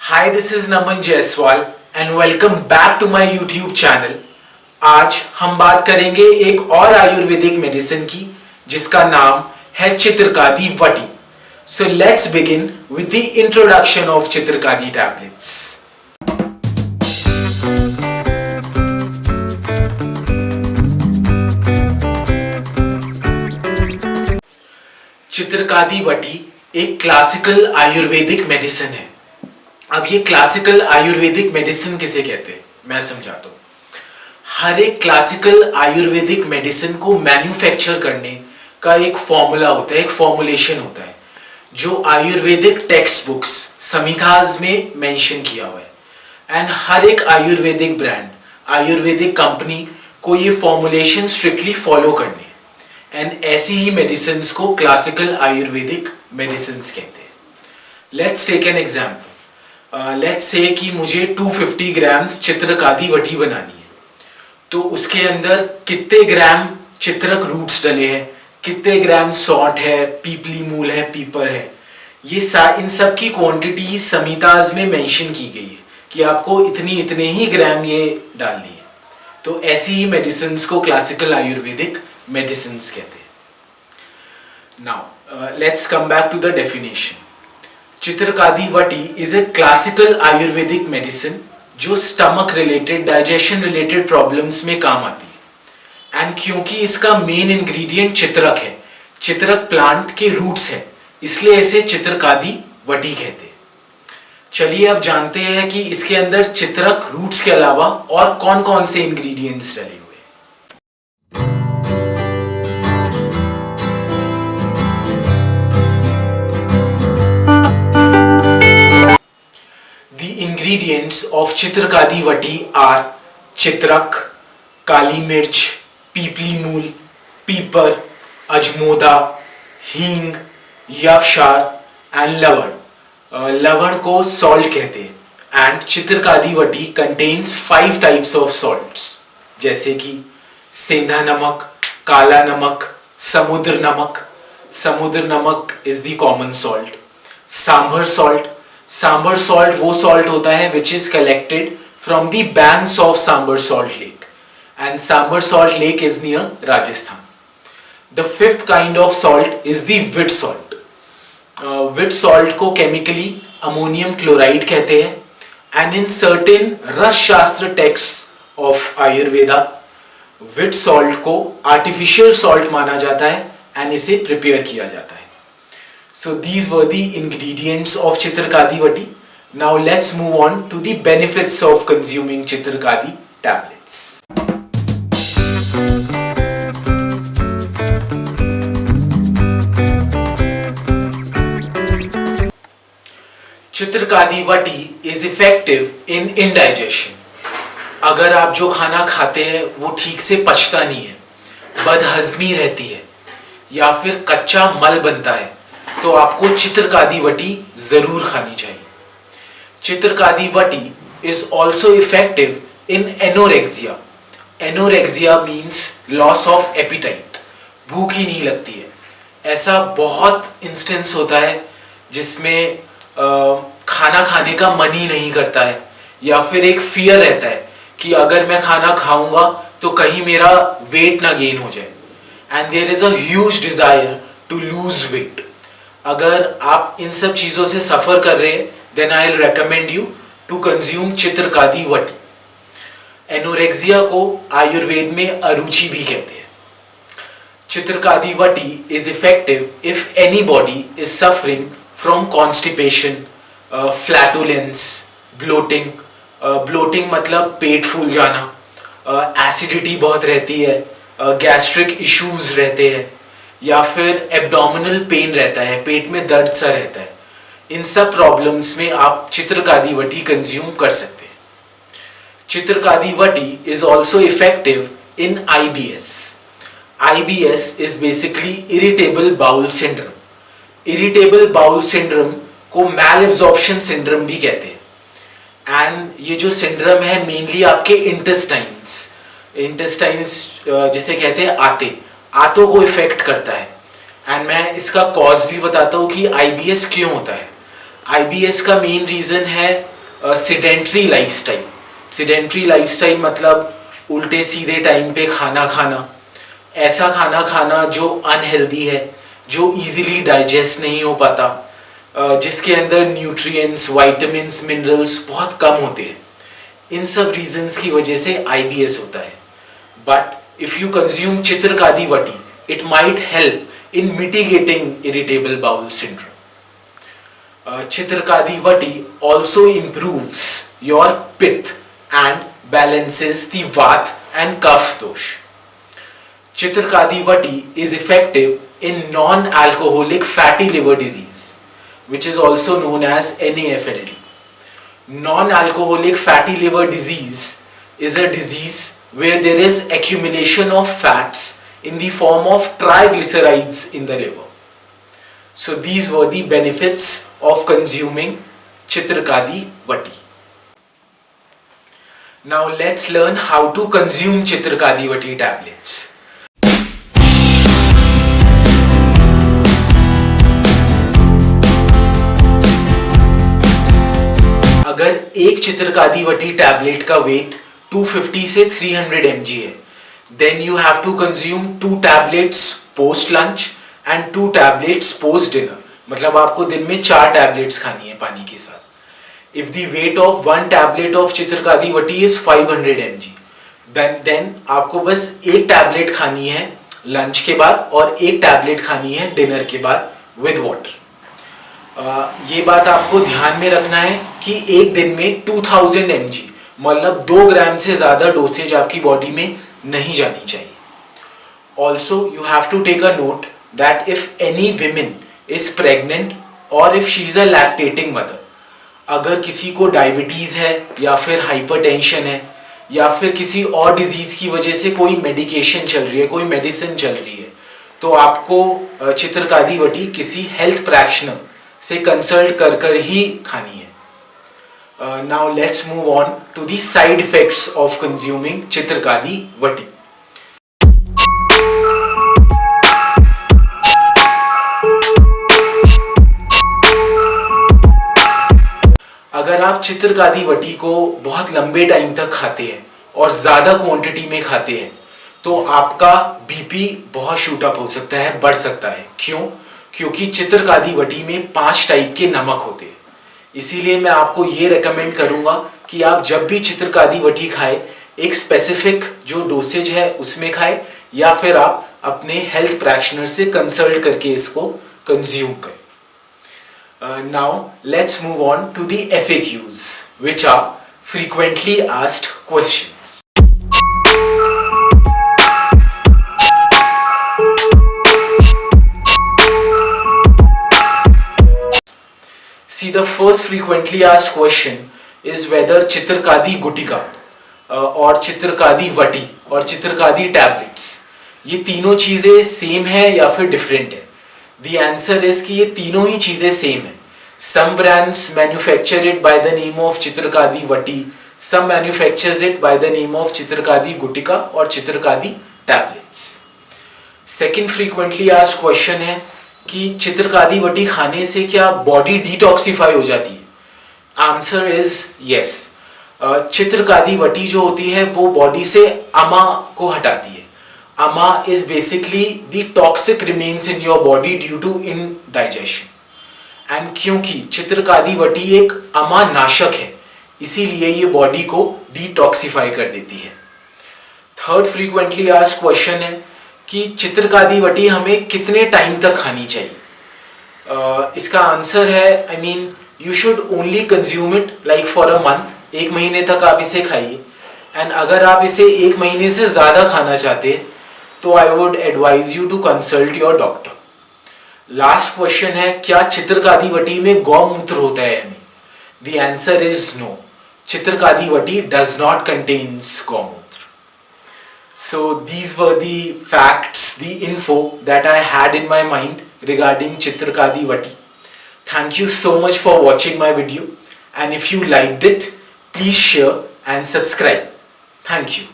Hi, this is Naman Jaiswal and welcome back to my YouTube channel. आज हम बात करेंगे एक और आयुर्वेदिक मेडिसिन की जिसका नाम है चित्रकादी वटी. So let's begin with the introduction of चित्रकादी tablets. चित्रकादी वटी एक क्लासिकल आयुर्वेदिक मेडिसिन है. अब ये क्लासिकल आयुर्वेदिक मेडिसिन किसे कहते हैं मैं समझाता हूँ. हर एक क्लासिकल आयुर्वेदिक मेडिसिन को मैन्युफैक्चर करने का एक फॉर्मूला होता है, एक फॉर्मुलेशन होता है जो आयुर्वेदिक टेक्स्ट बुक्स संहिताज में मेंशन किया हुआ है. एंड हर एक आयुर्वेदिक ब्रांड, आयुर्वेदिक कंपनी को ये फॉर्मुलेशन स्ट्रिक्टली फॉलो करने हैं. एंड ऐसी ही मेडिसिन को क्लासिकल आयुर्वेदिक मेडिसिन कहते हैं. Let's take an example. Let's say कि मुझे 250 ग्राम्स चित्रकादी वटी बनानी है, तो उसके अंदर कितने ग्राम चित्रक रूट्स डले हैं, कितने ग्राम सौंठ है, पीपली मूल है, पीपर है, ये इन सब की क्वांटिटी संहिताज में मेंशन की गई है कि आपको इतने ही ग्राम ये डालनी है. तो ऐसी ही मेडिसिन को क्लासिकल आयुर्वेदिक मेडिसिन कहते हैं. Now let's come back to the definition. Chitrakadi vati is a classical Ayurvedic medicine जो stomach related, digestion related problems में काम आती है. एंड क्योंकि इसका मेन इंग्रेडिएंट चित्रक है, चित्रक प्लांट के रूट्स है, इसलिए इसे चित्रकादी वटी कहते हैं. चलिए अब जानते हैं कि इसके अंदर चित्रक रूट्स के अलावा और कौन कौन से इंग्रेडिएंट्स डले हुए. Ingredients of चित्रकादी वटी are चित्रक, काली मिर्च, पीपली मूल, पीपर, अजमोदा, हींग, यवशार एंड लवण. लवण को सॉल्ट कहते हैं. And Chitrakadi vati contains 5 types of salts जैसे कि सेंधा नमक, काला नमक, samudra namak. Samudra namak is the common salt. Sambhar salt. Sambhar salt वो सॉल्ट होता है which is collected from the banks of Sambhar salt lake, and Sambhar salt lake is near Rajasthan. The fifth kind of salt is the vit salt. Vit salt को केमिकली अमोनियम क्लोराइड कहते हैं. And in certain rasa shastra text of Ayurveda vit salt को artificial salt माना जाता है and इसे prepare किया जाता है. So these were the ingredients of चित्रकादी Vati. Now let's move on to the benefits of consuming चित्रकादी tablets. चित्रकादी Vati is effective in indigestion. अगर आप जो खाना खाते हैं वो ठीक से पचता नहीं है, बदहजमी रहती है या फिर कच्चा मल बनता है, तो आपको चित्रकादी वटी जरूर खानी चाहिए. Chitrakadi vati is also effective in anorexia. Anorexia means loss of appetite, भूख ही नहीं लगती है. ऐसा बहुत इंस्टेंस होता है जिसमें खाना खाने का मन ही नहीं करता है, या फिर एक फियर रहता है कि अगर मैं खाना खाऊंगा तो कहीं मेरा वेट ना गेन हो जाए. And there is a huge desire to lose weight. अगर आप इन सब चीज़ों से सफ़र कर रहे हैं then I will recommend you to consume Chitrakadi vati. Anorexia को आयुर्वेद में अरुचि भी कहते हैं. Chitrakadi vati is effective if any body is suffering from constipation, flatulence, bloating. Bloating मतलब पेट फूल जाना, एसिडिटी बहुत रहती है, गैस्ट्रिक इश्यूज रहते हैं, या फिर एब्डोमिनल पेन रहता है, पेट में दर्द सा रहता है. इन सब प्रॉब्लम्स में आप चित्रकादी वटी कंज्यूम कर सकते हैं. Chitrakadi vati is also effective in IBS. IBS is basically irritable bowel syndrome. Irritable bowel syndrome को मैल एब्जॉर्प्शन सिंड्रोम भी कहते हैं. एंड ये जो सिंड्रोम है मेनली आपके इंटेस्टाइन्स जिसे कहते हैं आंतों को इफेक्ट करता है. एंड मैं इसका कॉज भी बताता हूँ कि IBS क्यों होता है. IBS का मेन रीज़न है सिडेंट्री लाइफस्टाइल। सिडेंट्री लाइफस्टाइल मतलब उल्टे सीधे टाइम पे खाना खाना, ऐसा खाना खाना जो अनहेल्दी है, जो इजीली डाइजेस्ट नहीं हो पाता, जिसके अंदर न्यूट्रिएंट्स, विटामिन्स, मिनरल्स बहुत कम होते हैं। इन सब रीजंस की वजह से IBS होता है। But if you consume Chitrakadi vati, it might help in mitigating irritable bowel syndrome. Chitrakadi vati also improves your pith and balances the vat and kapha dosh. Chitrkadi vati is effective in non-alcoholic fatty liver disease, which is also known as NAFLD. Non-alcoholic fatty liver disease is a disease where there is accumulation of fats in the form of triglycerides in the liver. So these were the benefits of consuming Chitrkadi vati. Now let's learn how to consume Chitrkadi vati tablets. अगर एक चित्रकादी वटी tablet का wait 250 से 300 mg है, then you have to consume 2 tablets post lunch and 2 tablets post dinner. मतलब आपको दिन में 4 tablets खानी है पानी के साथ. If the weight of 1 tablet of चित्रकादी Vati is 500 mg, then आपको बस एक टैबलेट खानी है लंच के बाद और एक टैबलेट खानी है डिनर के बाद विद वाटर. ये बात आपको ध्यान में रखना है कि एक दिन में 2000 mg मतलब 2 ग्राम से ज़्यादा डोसेज आपकी बॉडी में नहीं जानी चाहिए. Also you have to take a note that if any women is pregnant or if she is a lactating mother, अगर किसी को डायबिटीज़ है या फिर हाइपरटेंशन है या फिर किसी और डिजीज़ की वजह से कोई मेडिकेशन चल रही है, कोई मेडिसिन चल रही है, तो आपको चित्रकादी वटी किसी हेल्थ प्रैक्टिशनर से कंसल्ट कर कर ही खानी है. Now let's move on to the side effects of consuming Chitrakadi vati. अगर आप चित्रकादी वटी को बहुत लंबे टाइम तक खाते हैं और ज़्यादा क्वांटिटी में खाते हैं तो आपका बीपी बहुत शूट अप हो सकता है, बढ़ सकता है. क्यों? क्योंकि चित्रकादी वटी में 5 टाइप के नमक होते हैं. इसीलिए मैं आपको ये रेकमेंड करूंगा कि आप जब भी चित्रकादी वटी खाएं एक स्पेसिफिक जो डोसेज है उसमें खाएं या फिर आप अपने हेल्थ प्रैक्टिशनर से कंसल्ट करके इसको कंज्यूम करें. Now let's move on to the FAQs, which are frequently asked questions. See, the first frequently asked question is whether चित्रकादी गुटिका और चित्रकादी वटी और चित्रकादी टैबलेट्स ये तीनों चीज़ें सेम है या फिर डिफरेंट है. The answer is कि ये तीनों ही चीज़ें सेम है. Some brands manufacture it by the name of चित्रकादी Vati, some manufactures it by the name of चित्रकादी गुटिका और चित्रकादी tablets. Second frequently asked question है कि चित्रकादी वटी खाने से क्या बॉडी डिटॉक्सिफाई हो जाती है? Answer is yes. चित्रकादी वटी जो होती है वो बॉडी से अमा को हटाती है. Ama is basically the toxic remains in your body due to indigestion. And क्योंकि चित्रकादी वटी एक अमा नाशक है इसीलिए ये बॉडी को डिटॉक्सिफाई कर देती है. थर्ड फ्रीक्वेंटली आस्क्ड क्वेश्चन है कि चित्रकादी वटी हमें कितने टाइम तक खानी चाहिए? इसका आंसर है you should only consume it like for a month. 1 महीने तक आप इसे खाइए. एंड अगर आप इसे 1 महीने से ज़्यादा खाना चाहते हैं तो I would advise you to consult your doctor. Last question है क्या चित्रकादी वटी में गौमूत्र होता है या नहीं? The answer is no. Chitrakadi vati does not contains गौमूत्र. So these were the facts, the info that I had in my mind regarding Chitrakadi vati. Thank you so much for watching my video and if you liked it please share and subscribe. Thank you.